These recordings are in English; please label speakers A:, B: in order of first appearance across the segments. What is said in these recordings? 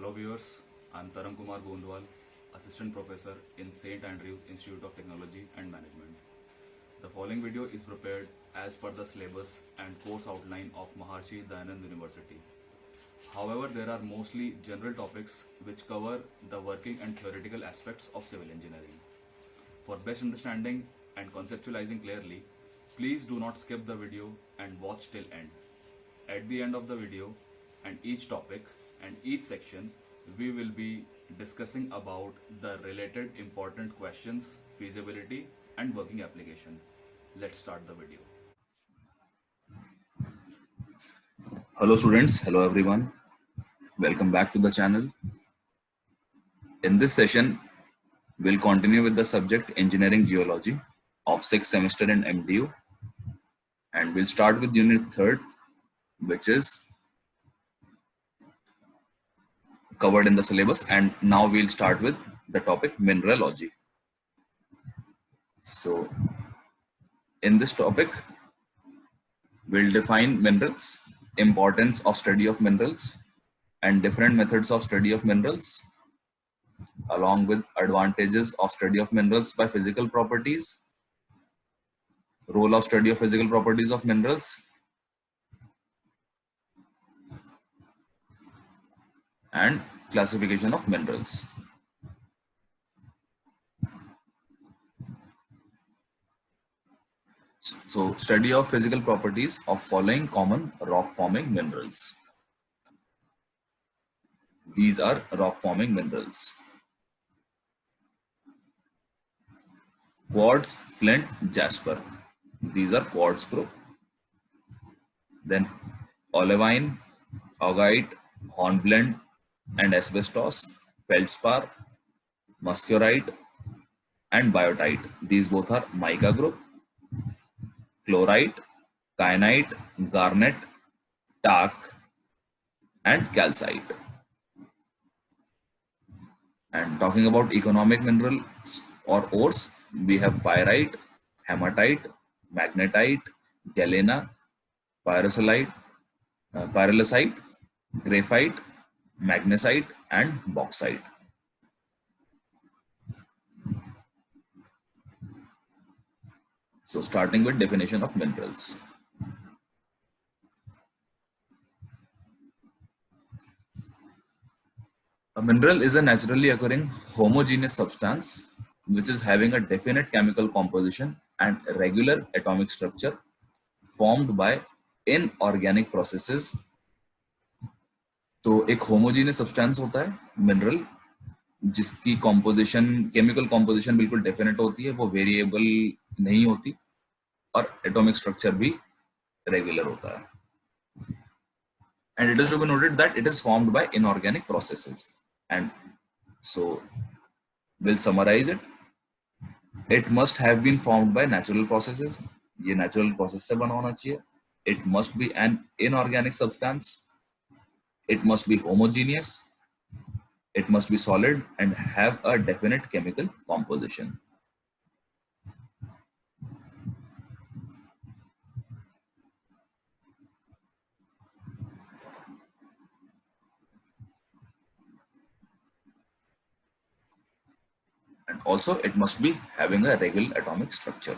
A: Hello viewers, I am Taram Kumar Gondwal, Assistant Professor in St. Andrews Institute of Technology and Management. The following video is prepared as per the syllabus and course outline of Maharshi Dayanand University. However, there are mostly general topics which cover the working and theoretical aspects of civil engineering. For best understanding and conceptualizing clearly, please do not skip the video and watch till end. At the end of the video and each topic and each section, we will be discussing about the related important questions, feasibility and working application. Let's start the video. Hello students, hello everyone. Welcome back to the channel. In this session, we'll continue with the subject Engineering Geology of 6th semester in MDU, and we'll start with unit 3rd, which is covered in the syllabus, and now we'll start with the topic mineralogy. So in this topic, we'll define minerals, importance of study of minerals and different methods of study of minerals, along with advantages of study of minerals by physical properties, role of study of physical properties of minerals, and classification of minerals. So study of physical properties of following common rock forming minerals. These are rock forming minerals: quartz, flint, jasper. These are quartz group. Then olivine, augite, hornblende and asbestos, feldspar, muscurite and biotite. These both are mica group. Chlorite, kyanite, garnet, talc and calcite. And talking about economic minerals or ores, we have pyrite, hematite, magnetite, galena, pyrolusite, graphite, magnesite and bauxite. So starting with definition of minerals. A mineral is a naturally occurring homogeneous substance which is having a definite chemical composition and regular atomic structure formed by inorganic processes. तो एक homogeneous substance होता है mineral, जिसकी composition, chemical composition बिल्कुल definite होती है, वो variable नहीं होती और एटॉमिक स्ट्रक्चर भी रेगुलर होता है. And it is to be noted that it is formed by inorganic processes. And so we'll summarize it. It must have been formed by natural processes. ये natural process से बना होना चाहिए. It must be an inorganic substance. It must be homogeneous. It must be solid and have a definite chemical composition. And also it must be having a regular atomic structure.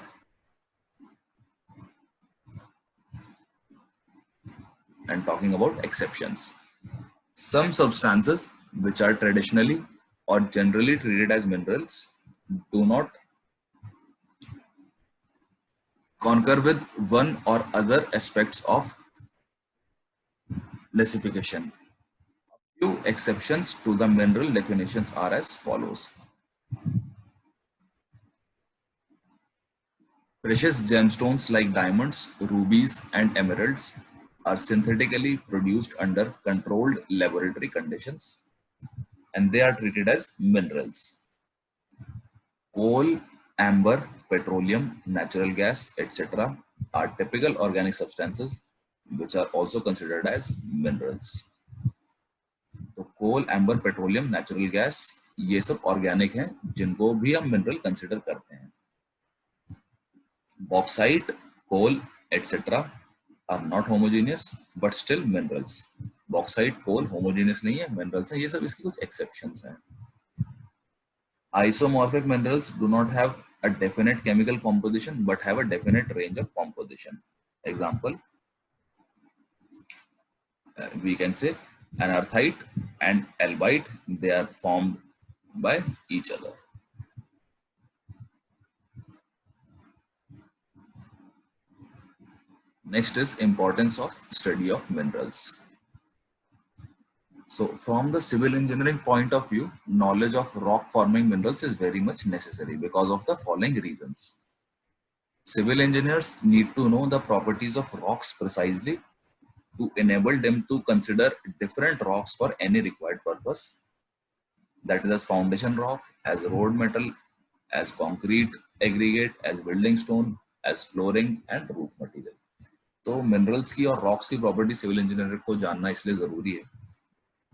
A: And talking about exceptions, some substances which are traditionally or generally treated as minerals do not concur with one or other aspects of classification. Few exceptions to the mineral definitions are as follows. Precious gemstones like diamonds, rubies and emeralds are synthetically produced under controlled laboratory conditions and they are treated as minerals. Coal, amber, petroleum, natural gas, etc. are typical organic substances which are also considered as minerals. तो कोल, amber, petroleum, natural gas, ये सब organic हैं जिनको भी हम mineral consider करते हैं. Bauxite, coal, etc. are not homogeneous but still minerals. Bauxite coal homogeneous नहीं है, मिनरल्स है, ये सब इसकी कुछ एक्सेप्शंस हैं. Isomorphic minerals do not have a definite chemical composition but have a definite range of composition. Example, we can say anorthite and albite, they are formed by each other. Next is importance of study of minerals. So from the civil engineering point of view, knowledge of rock forming minerals is very much necessary because of the following reasons. Civil engineers need to know the properties of rocks precisely to enable them to consider different rocks for any required purpose. That is as foundation rock, as road metal, as concrete aggregate, as building stone, as flooring and roof material. तो minerals की और rocks की property civil engineer को जानना इसलिए जरूरी है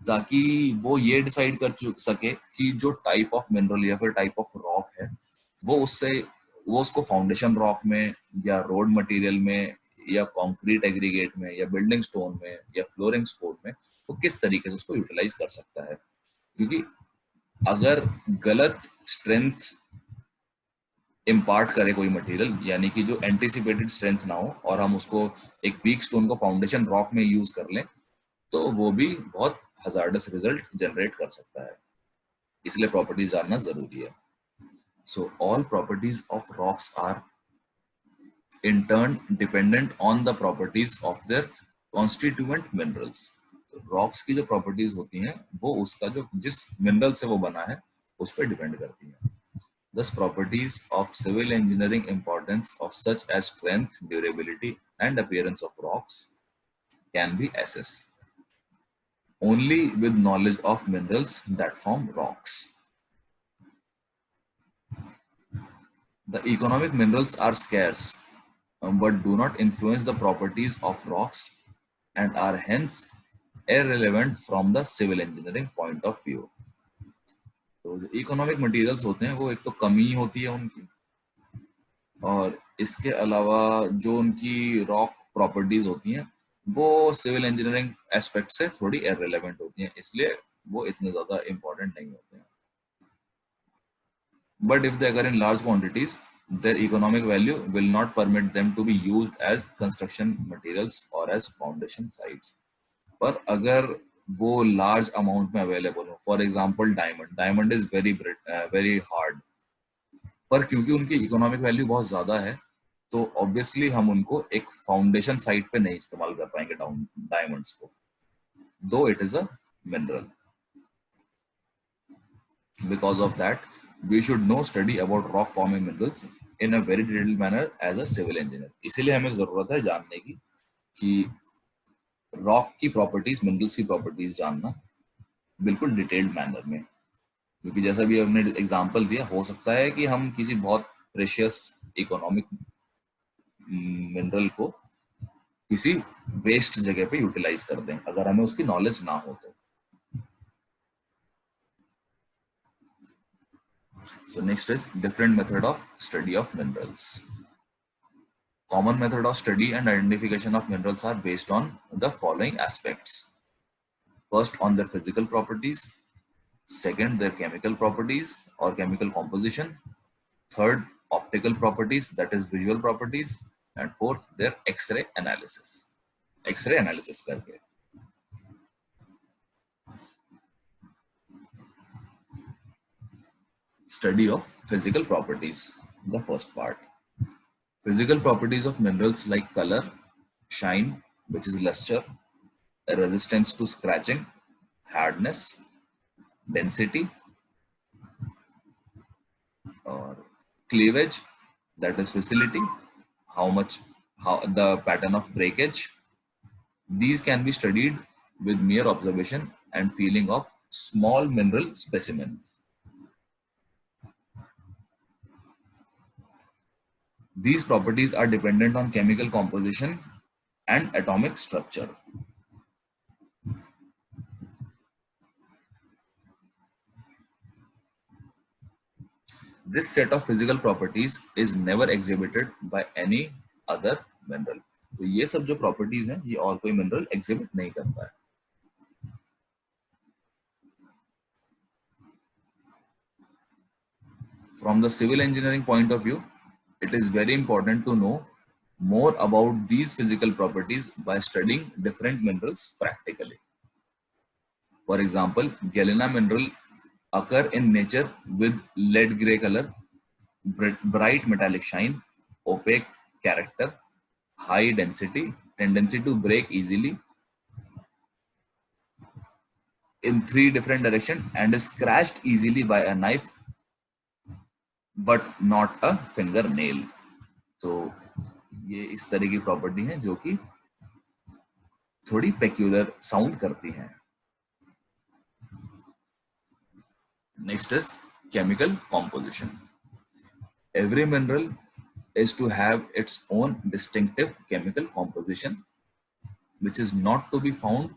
A: ताकि वो ये डिसाइड कर सके कि जो टाइप ऑफ मिनरल या फिर टाइप ऑफ रॉक है वो उसको फाउंडेशन रॉक में या रोड मटेरियल में या कंक्रीट एग्रीगेट में या बिल्डिंग स्टोन में या फ्लोरिंग स्टोन में वो किस तरीके से उसको यूटिलाइज कर सकता है. क्योंकि अगर गलत स्ट्रेंथ इम्पार्ट करे कोई मटेरियल, यानी कि जो एंटिसिपेटेड स्ट्रेंथ ना हो और हम उसको एक वीक स्टोन को फाउंडेशन रॉक में यूज कर लें, तो वो भी बहुत हजार्डस रिजल्ट जनरेट कर सकता है. इसलिए प्रॉपर्टीज जानना जरूरी है. So all properties of rocks are in turn dependent on the properties of their constituent minerals. Rocks की जो प्रॉपर्टीज होती हैं वो उसका जो जिस मिनरल से वो बना है उस पर डिपेंड करती हैं. Thus properties of civil engineering importance of such as strength, durability and appearance of rocks can be assessed only with knowledge of minerals that form rocks. The economic minerals are scarce but do not influence the properties of rocks and are hence irrelevant from the civil engineering point of view. तो जो economic materials होते हैं वो एक तो कमी होती है उनकी, और इसके अलावा जो उनकी रॉक प्रॉपर्टीज होती हैं वो सिविल इंजीनियरिंग एस्पेक्ट से थोड़ी इररिलेवेंट होती हैं, इसलिए वो इतने ज्यादा इंपॉर्टेंट नहीं होते हैं. बट इफ दे अगर in large quantities, their economic value will not permit them to be used as construction materials or as foundation sites. पर अगर वो large amount में available हो, for example diamond is very hard, पर क्योंकि उनकी economic value बहुत ज्यादा है तो obviously हम उनको एक foundation site पे नहीं इस्तेमाल कर पाएंगे diamonds को, though it is a mineral. Because of that, we should know study about rock forming minerals in a very detailed manner as a civil engineer. इसीलिए हमें जरूरत है जानने की कि रॉक की प्रॉपर्टीज, मिनरल्स की प्रॉपर्टीज जानना बिल्कुल डिटेल्ड मैनर में. क्योंकि जैसा भी हमने एग्जांपल दिया, हो सकता है कि हम किसी बहुत प्रेशियस इकोनॉमिक मिनरल को किसी वेस्ट जगह पे यूटिलाइज कर दें अगर हमें उसकी नॉलेज ना हो तो. So next is different method of study of minerals. Common method of study and identification of minerals are based on the following aspects. First, on their physical properties. Second, their chemical properties or chemical composition. Third, optical properties, that is visual properties. And fourth, their X-ray analysis. X-ray analysis करके. Study of physical properties. The first part. Physical properties of minerals like color, shine, which is luster, resistance to scratching, hardness, density, or cleavage, that is facility, how the pattern of breakage. These can be studied with mere observation and feeling of small mineral specimens. These properties are dependent on chemical composition and atomic structure. This set of physical properties is never exhibited by any other mineral. तो ये सब जो properties हैं ये और कोई mineral exhibit नहीं करता है. From the civil engineering point of view, it is very important to know more about these physical properties by studying different minerals practically. For example, galena mineral occur in nature with lead gray color, bright metallic shine, opaque character, high density, tendency to break easily in 3 different directions, and is scratched easily by a knife but not a fingernail. तो ये इस तरह की property है जो कि थोड़ी peculiar sound करती हैं. Next is chemical composition. Every mineral is to have its own distinctive chemical composition, which is not to be found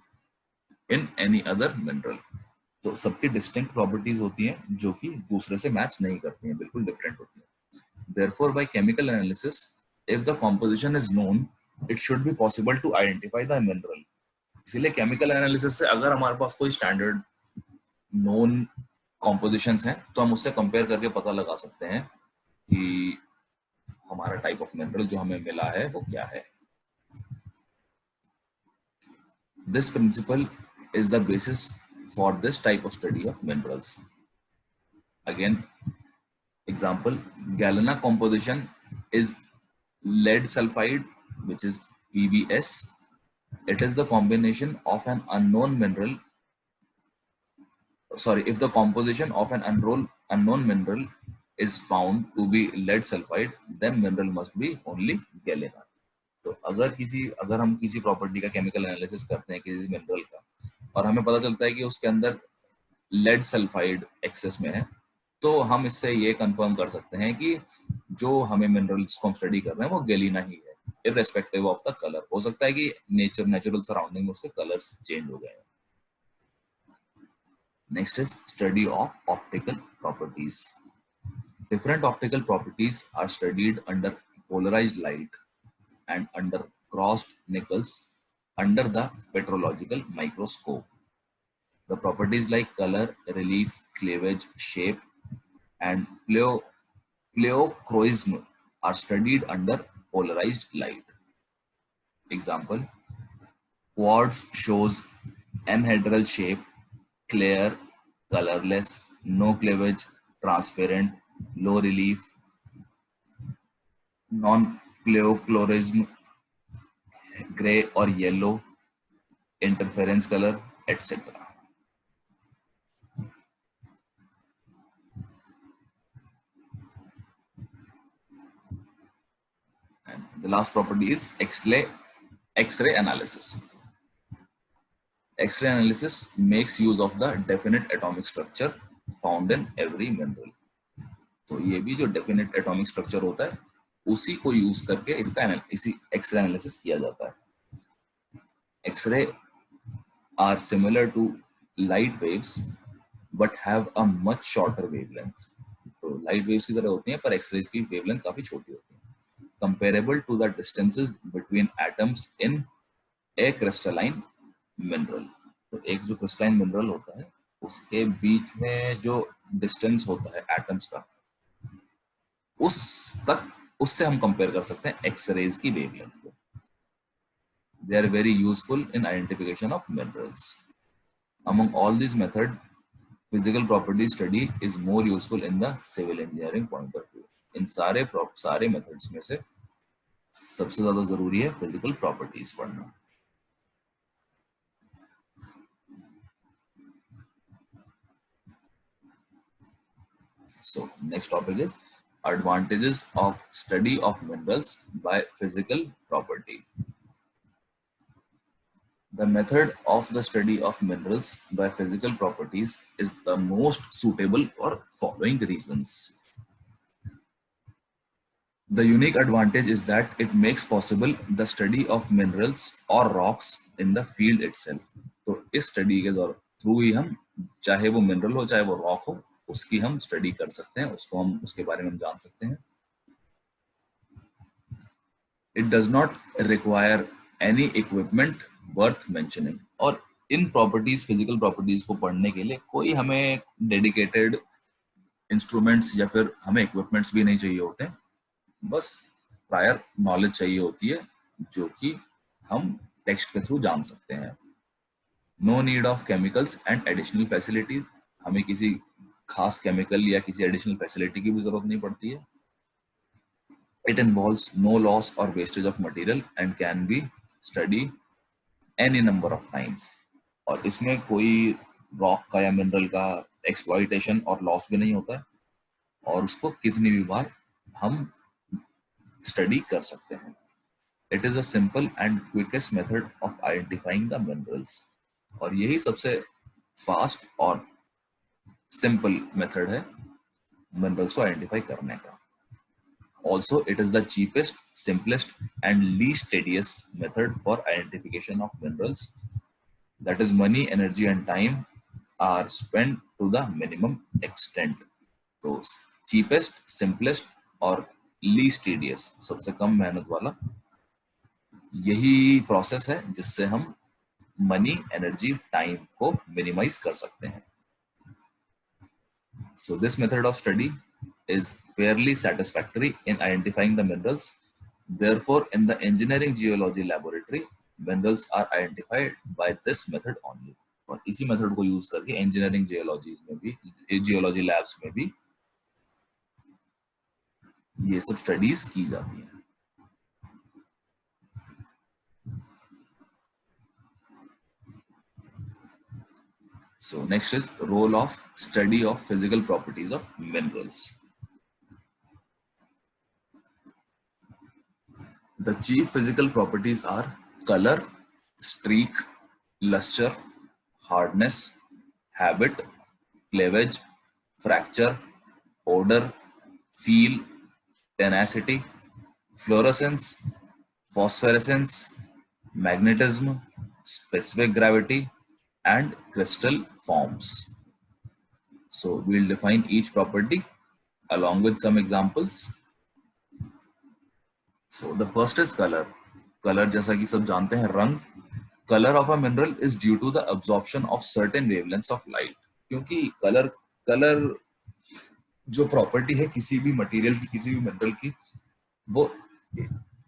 A: in any other mineral. तो सबकी डिस्टिंक्ट प्रॉपर्टीज होती हैं जो कि दूसरे से मैच नहीं करती हैं, बिल्कुल डिफरेंट होती हैं. Therefore, by chemical analysis, if the composition is known, it should be possible to identify the mineral. इसीलिए केमिकल एनालिसिस से अगर हमारे पास कोई स्टैंडर्ड नोन कॉम्पोजिशंस हैं तो हम उससे कंपेयर करके पता लगा सकते हैं कि हमारा टाइप ऑफ मिनरल जो हमें मिला है वो क्या है. This principle is the basis for this type of study of minerals. Again, example, galena composition is lead sulfide, which is PbS. It is the combination of an unknown mineral. Sorry, if the composition of an unknown mineral is found to be lead sulfide, then mineral must be only galena. तो अगर हम किसी property का chemical analysis करते हैं किसी mineral का और हमें पता चलता है कि उसके अंदर लेड सल्फाइड एक्सेस में है, तो हम इससे ये कंफर्म कर सकते हैं कि जो हमें मिनरल्स को हम स्टडी कर रहे हैं वो गैलिना ही है, इररेस्पेक्टिव ऑफ द कलर. हो सकता है कि नेचुरल सराउंडिंग में उसके कलर्स चेंज हो गए हैं. Next is study of optical properties. Different optical properties are studied under polarised light and under crossed nickels under the petrological microscope. The properties like color, relief, cleavage, shape, and pleochroism are studied under polarized light. Example, quartz shows anhedral shape, clear, colorless, no cleavage, transparent, low relief, non-pleochroism, gray or yellow, interference color, etc. And the last property is X-ray analysis. X-ray analysis makes use of the definite atomic structure found in every mineral. तो ये भी जो definite atomic structure होता है उसी को use करके इसी एक्सरे एनालिसिस किया जाता है. X-ray are similar to light waves but have a much shorter wavelength. तो लाइट वेव्स की तरह होती हैं पर एक्सरेज की वेवलेंथ काफी छोटी होती है. Comparable to the distances between atoms in a crystalline mineral. तो एक जो क्रिस्टलाइन मिनरल होता है उसके बीच में जो डिस्टेंस होता है एटम्स का उससे हम कंपेयर कर सकते हैं एक्सरेज की वेवलेंथ को. They are very useful in identification of minerals. Among all these methods, physical property study is more useful in the civil engineering point of view. इन सारे मेथड्स में से सबसे ज्यादा जरूरी है फिजिकल प्रॉपर्टीज पढ़ना. So next topic is advantages of study of minerals by physical property. The method of the study of minerals by physical properties is the most suitable for following reasons. The unique advantage is that it makes possible the study of minerals or rocks in the field itself. तो इस study के through ही हम चाहे वो mineral हो चाहे वो rock हो उसकी हम स्टडी कर सकते हैं, उसके बारे में हम जान सकते हैं. It does not require any equipment worth mentioning. और इन प्रॉपर्टीज फिजिकल प्रॉपर्टीज को पढ़ने के लिए कोई हमें डेडिकेटेड इंस्ट्रूमेंट्स या फिर हमें इक्विपमेंट्स भी नहीं चाहिए होते, बस प्रायर नॉलेज चाहिए होती है जो कि हम टेक्स्ट के थ्रू जान सकते हैं। No need of chemicals and additional facilities, हमें किसी खास केमिकल या किसी एडिशनल फैसिलिटी की भी जरूरत नहीं पड़ती है। इट इन्वॉल्व्स नो लॉस और wastage of material and can be study any number of times, और इसमें कोई रॉक का या मिनरल का एक्सप्लॉइटेशन और लॉस भी नहीं होता है, और उसको कितनी भी बार हम स्टडी कर सकते हैं। It is a simple and quickest method of identifying the minerals, और यही सबसे फास्ट और सिंपल मेथड है मिनरल्स को आइडेंटिफाई करने का। Also, it is the cheapest, simplest, and least tedious method for identification of minerals. That is, money, energy, and time are spent to the minimum extent. तो cheapest, simplest और least tedious, सबसे कम मेहनत वाला यही process है जिससे हम money, energy, time को मिनिमाइज कर सकते हैं। So this method of study is fairly satisfactory in identifying the minerals. Therefore, in the engineering geology laboratory, minerals are identified by this method only. और इसी मेथड को यूज करके engineering geology में भी, जियोलॉजी लैब्स में भी ये सब स्टडीज की जाती हैं। So next is role of study of physical properties of minerals. The chief physical properties are color, streak, luster, hardness, habit, cleavage, fracture, odor, feel, tenacity, fluorescence, phosphorescence, magnetism, specific gravity, and crystal forms. So we'll define each property along with some examples. So the first is color. Color जैसा कि सब जानते हैं रंग। Color of a mineral is due to the absorption of certain wavelengths of light. क्योंकि colour जो property है किसी भी मटेरियल की, किसी भी मिनरल की, वो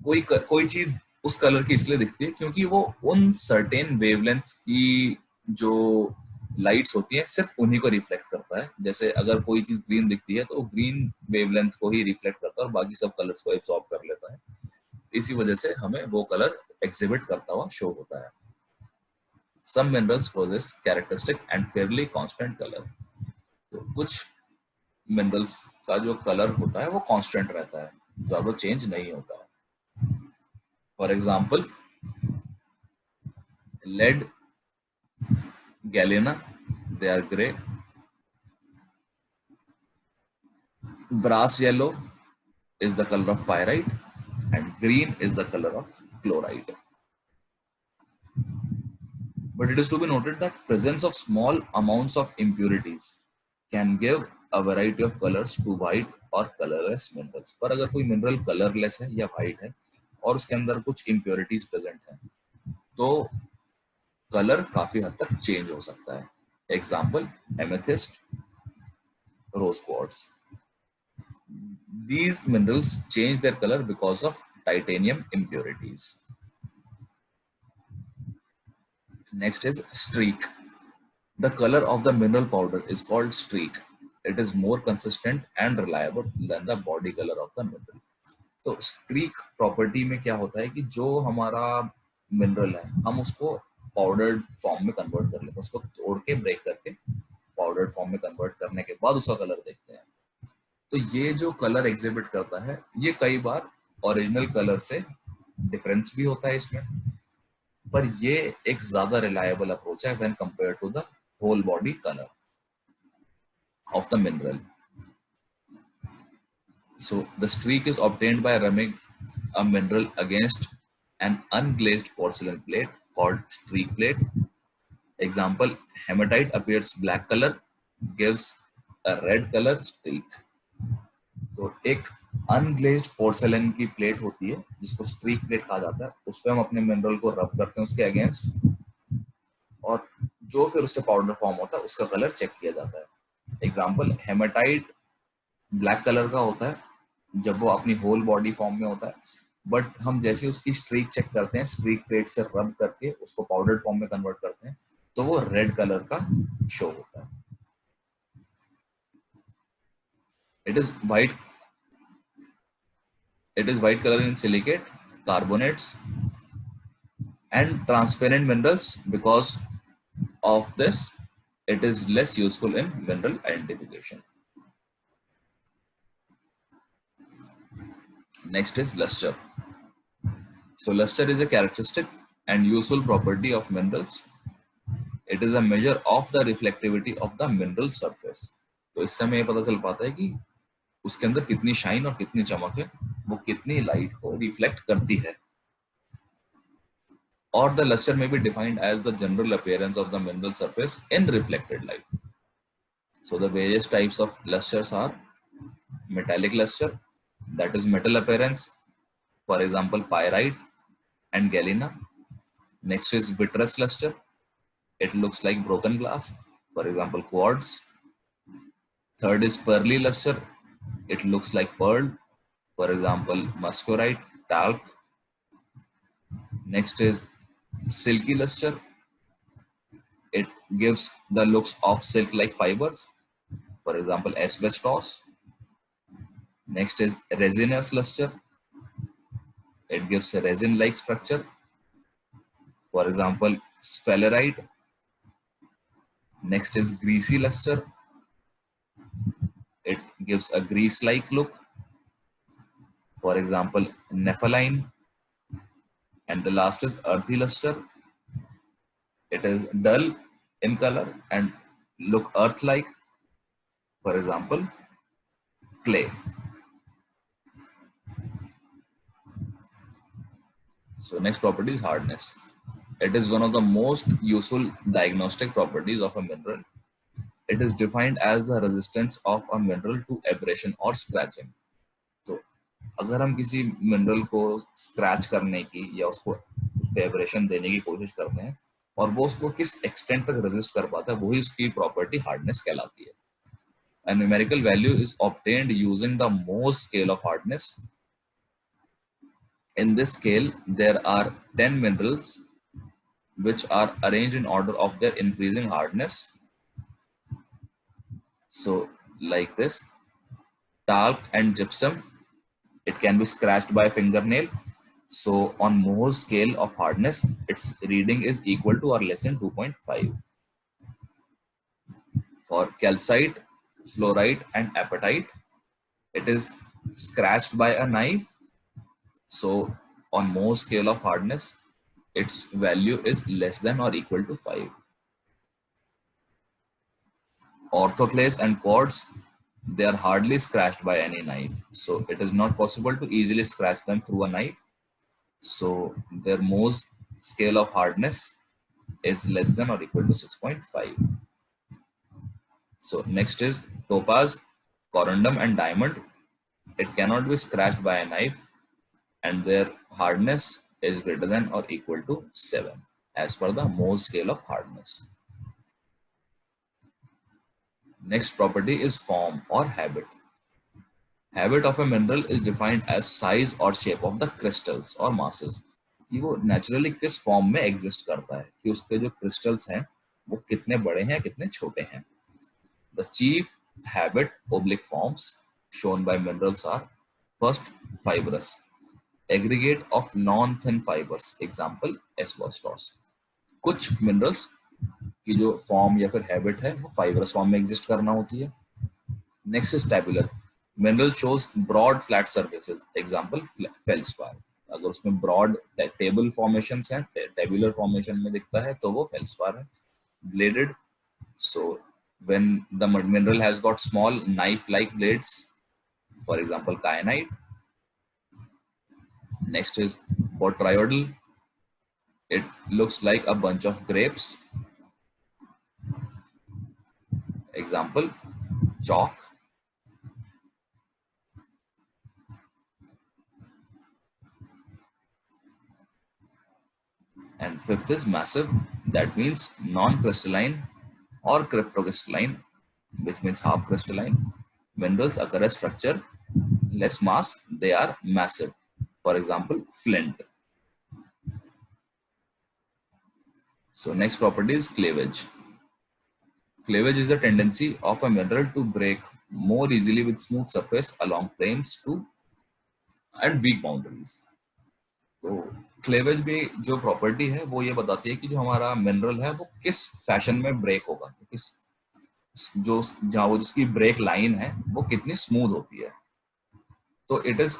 A: कोई चीज उस कलर की इसलिए दिखती है क्योंकि वो उन सर्टेन वेवलेंथ्स की जो लाइट्स होती है सिर्फ उन्हीं को रिफ्लेक्ट करता है। जैसे अगर कोई चीज ग्रीन दिखती है तो ग्रीन वेवलेंथ को ही रिफ्लेक्ट करता है और बाकी सब कलर्स को एब्सॉर्ब कर लेता है। इसी वजह से हमें वो कलर एग्जिबिट करता हुआ शो होता है। Some minerals possess characteristic and fairly constant color. तो कुछ मिनरल्स का जो कलर होता है वो कांस्टेंट रहता है, ज्यादा चेंज नहीं होता है। For example lead, galena, they are gray. Brass yellow is the color of pyrite and green is the color of chlorite. But it is to be noted that presence of small amounts of impurities can give a variety of colors to white or colorless minerals. पर अगर कोई mineral colourless है या white है और उसके अंदर कुछ impurities प्रेजेंट है तो कलर काफी हद तक चेंज हो सकता है। Example amethyst, rose quartz. These minerals change their color because of titanium impurities. Next is streak. The color of the mineral powder is called streak. It is more consistent and reliable than the body color of the mineral. तो streak property में क्या होता है कि जो हमारा mineral है हम उसको पाउडर्ड फॉर्म में कन्वर्ट कर लेते हैं, उसको तोड़ के ब्रेक करके पाउडर्ड फॉर्म में कन्वर्ट करने के बाद उसका कलर देखते हैं। तो ये जो कलर एग्जिबिट करता है ये कई बार ओरिजिनल कलर से डिफरेंस भी होता है इसमें, पर ये एक ज्यादा रिलायबल अप्रोच है when compare to the whole body colour of the mineral. So the streak is obtained by rubbing a mineral against an unglazed porcelain plate called streak plate. Example, hematite appears black color, gives a red color streak. तो एक अनग्लेज्ड पोर्सेलेन की plate होती है जिसको streak plate कहा जाता है, उस पर हम अपने मिनरल को रब करते हैं उसके अगेंस्ट और जो फिर उससे पाउडर फॉर्म होता है उसका कलर चेक किया जाता है। एग्जांपल, हेमाटाइट ब्लैक कलर का होता है जब वो अपनी होल बॉडी फॉर्म में होता है, बट हम जैसे उसकी स्ट्रीक चेक करते हैं, स्ट्रीक प्लेट से रब करके उसको पाउडर्ड फॉर्म में कन्वर्ट करते हैं, तो वो रेड कलर का शो होता है. It is white it is white color in silicate, carbonates, and transparent minerals. Because of this, it is less useful in mineral identification. Next is luster. So luster is a characteristic and useful property of minerals. It is a measure of the reflectivity of the mineral surface. तो इससे हमें ये पता चल पाता है कि उसके अंदर कितनी शाइन और कितनी चमक है, वो कितनी लाइट को रिफ्लेक्ट करती है. Or the luster may be defined as the general appearance of the mineral surface in reflected light. So the various types of lusters are metallic luster, that is metal appearance, for example pyrite and galena. Next is vitreous luster, it looks like broken glass, for example quartz. Third is pearly luster, it looks like pearl, for example muscovite, talc. Next is silky luster, it gives the looks of silk like fibers, for example asbestos. Next is resinous luster, it gives a resin like structure, for example sphalerite. Next is greasy luster, it gives a grease like look, for example nepheline. And the last is earthy luster, it is dull in color and look earth like, for example clay. So next property is hardness. It is one of the most useful diagnostic properties of a mineral. It is defined as the resistance of a mineral to abrasion or scratching. तो अगर हम किसी mineral को scratch करने की या उसको abrasion देने की कोशिश करते हैं और वो उसको किस एक्सटेंट तक रेजिस्ट कर पाता है, वही उसकी प्रॉपर्टी हार्डनेस कहलाती है. A numerical value is obtained using the Mohs scale of hardness. In this scale, there are 10 minerals which are arranged in order of their increasing hardness. So, like this, talc and gypsum, it can be scratched by a fingernail. So, on Mohs scale of hardness, its reading is equal to or less than 2.5. For calcite, fluorite, and apatite, it is scratched by a knife. So, on Mohs scale of hardness, its value is less than or equal to 5. Orthoclase and quartz, they are hardly scratched by any knife. So it is not possible to easily scratch them through a knife. So their Mohs scale of hardness is less than or equal to 6.5. So next is topaz, corundum and diamond. It cannot be scratched by a knife and their hardness is greater than or equal to 7 as per the Mohs scale of hardness. Next property is form or habit. Habit of a mineral is defined as size or shape of the crystals or masses. कि वो naturally किस form में exist करता है, कि उसके जो crystals हैं वो कितने बड़े हैं कितने छोटे हैं. The chief habit oblique forms shown by minerals are first fibrous, aggregate of non-thin fibers, example asbestos. कुछ minerals की जो form या फिर habit है वो fibrous form में exist करना होती है. Next is tabular. Mineral shows broad flat surfaces. Example feldspar. अगर उसमें broad table formations हैं, tabular formation में दिखता है तो वो feldspar है. Bladed. So when the mineral has got small knife-like blades, for example kyanite. Next is botryoidal. It looks like a bunch of grapes. Example chalk. And fifth is massive, that means non-crystalline or cryptocrystalline, which means half crystalline. Minerals occur as structure less mass, they are massive. For example, flint. So next property is cleavage. Cleavage is the tendency of a mineral to break more easily with smooth surface along planes to and weak boundaries. तो cleavage भी जो property है वो ये बताती है कि जो हमारा मिनरल है वो किस फैशन में ब्रेक होगा, किस जो जहाँ वो जिसकी ब्रेक लाइन है वो कितनी स्मूथ होती है. तो इट इज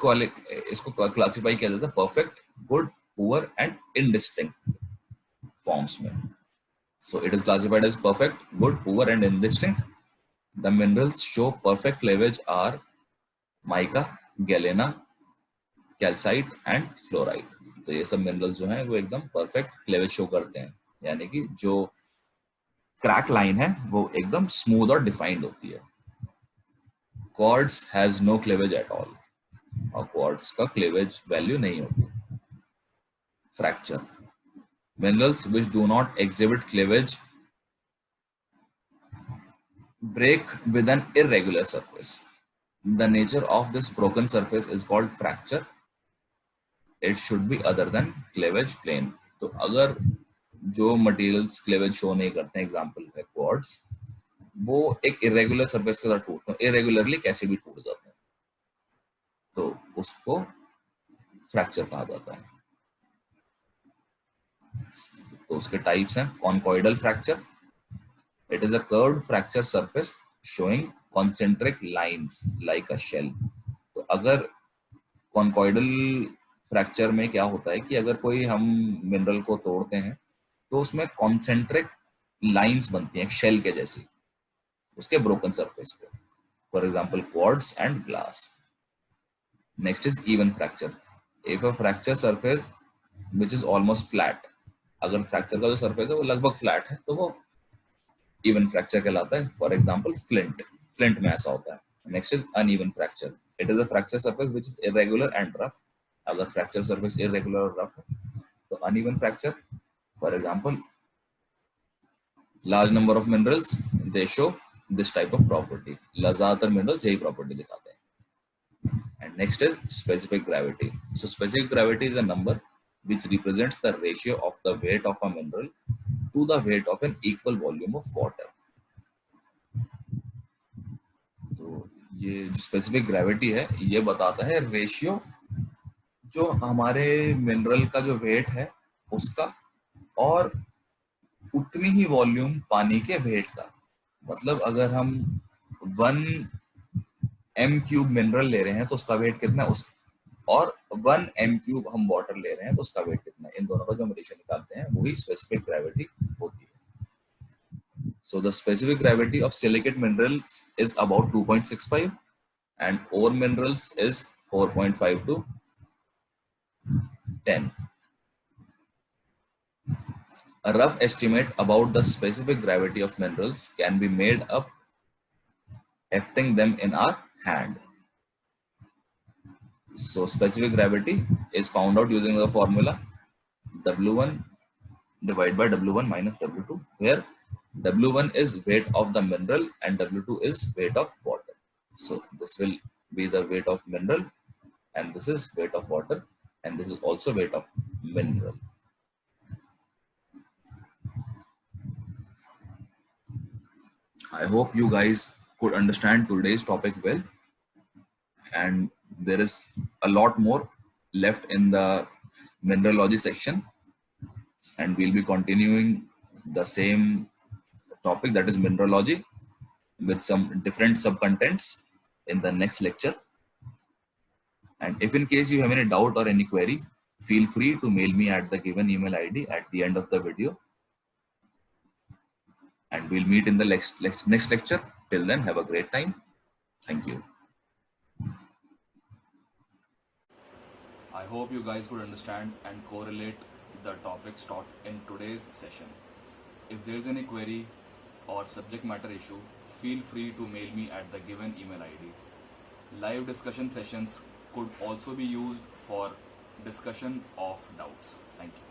A: इसको क्लासिफाई किया जाता है perfect, good, poor and indistinct forms में. So it is classified as perfect, good, poor and indistinct. The minerals show perfect cleavage are mica, galena, calcite and fluorite. तो ये सब मिनरल्स जो हैं वो एकदम परफेक्ट क्लेवेज शो करते हैं, यानी कि जो क्रैक लाइन है वो एकदम स्मूथ और डिफाइंड होती है. Quartz has no cleavage at all, और क्वार्ट्ज का क्लेवेज वैल्यू नहीं होती. Fracture. Minerals which do not exhibit cleavage break with an irregular surface. The nature of this broken surface is called fracture. It should be other than cleavage plane. तो अगर जो materials cleavage show नहीं करते हैं, example है quartz, वो एक irregular surface के साथ टूटते हैं, irregularly कैसे भी टूट जाते हैं, तो उसको fracture कहा जाता है. तो उसके टाइप्स हैं conchoidal fracture. It is a curved fracture surface showing concentric lines like a shell. तो अगर कॉन्कॉइडल फ्रैक्चर में क्या होता है कि अगर कोई हम मिनरल को तोड़ते हैं तो उसमें कॉन्सेंट्रिक लाइंस बनती हैं शेल के जैसी उसके ब्रोकन सरफेस पे. For example quartz and glass. Next is even fracture. If a fracture surface which is almost flat, अगर फ्रैक्चर का जो सरफेस है वो लगभग फ्लैट है तो वो इवन फ्रैक्चर कहलाता है. For example flint. फ्लिंट में ऐसा होता है. Next is uneven fracture. It is a fracture surface which is irregular and rough. अगर फ्रैक्चर सरफेस इरेगुलर और रफ है तो uneven fracture. For example large number of minerals they show this type of property. ज्यादातर minerals यही property दिखाते हैं. And next is specific gravity. So specific gravity is a number which represents the ratio of the weight of a mineral to the weight of an equal volume of water. तो ये जो specific gravity है ये बताता है ratio जो हमारे mineral का जो वेट है उसका और उतनी ही वॉल्यूम पानी के वेट का. मतलब अगर हम 1 m³ मिनरल ले रहे हैं तो उसका वेट कितना है, उस और 1 m³ हम वाटर ले रहे हैं तो उसका वेट कितना है, इन दोनों का जो हम रेशियो निकालते हैं वही स्पेसिफिक ग्रेविटी होती है. So the specific gravity of silicate minerals is about 2.65 and ore minerals is 4.5 to 10. A rough estimate about the specific gravity of minerals can be made up hefting them in our hand. So specific gravity is found out using the formula W1 divided by W1 minus W2, where W1 is weight of the mineral and W2 is weight of water. So this will be the weight of mineral and this is weight of water and this is also weight of mineral. I hope you guys could understand today's topic well, and there is a lot more left in the mineralogy section, and we'll be continuing the same topic, that is mineralogy, with some different subcontents in the next lecture. And if in case you have any doubt or any query, feel free to mail me at the given email ID at the end of the video. And we'll meet in the next lecture. Till then, have a great time. Thank you. I hope you guys could understand and correlate the topics taught in today's session. If there is any query or subject matter issue, feel free to mail me at the given email ID. Live discussion sessions could also be used for discussion of doubts. Thank you.